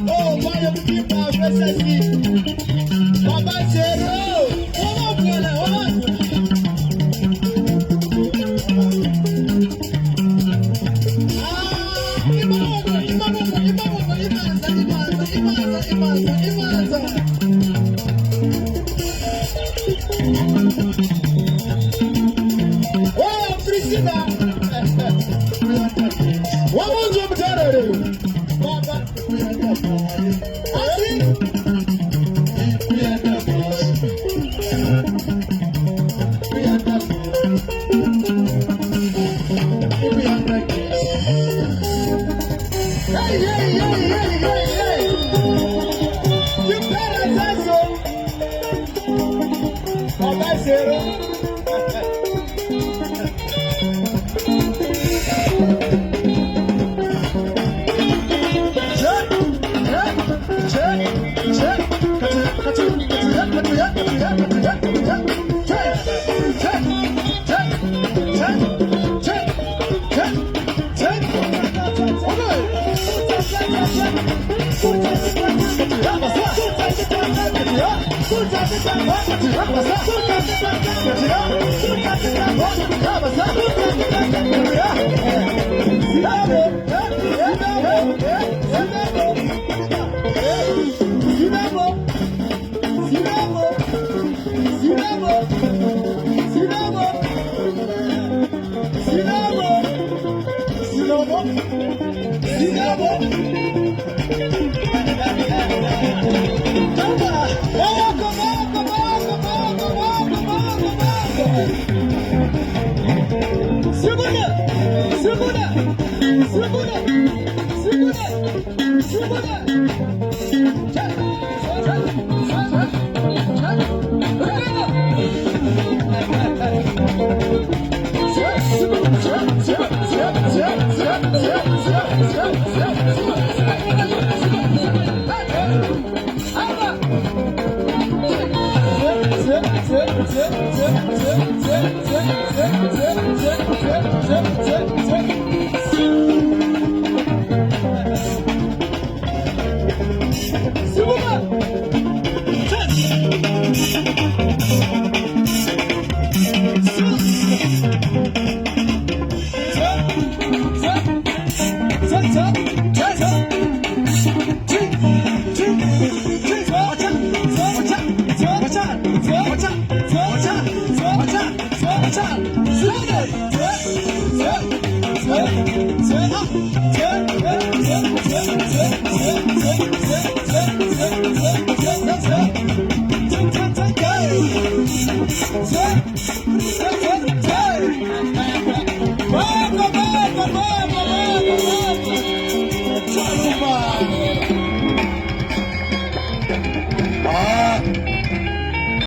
Oh, why you keep my verses? Baba Zero. Hold on, brother. Hold on. Oh, Priscilla. What was your potato? Baba, we are the boy. I think we are the boy. We are the boy. We are the boy. Hey, hey, hey, hey, hey, hey. You better say so. Baba Zero.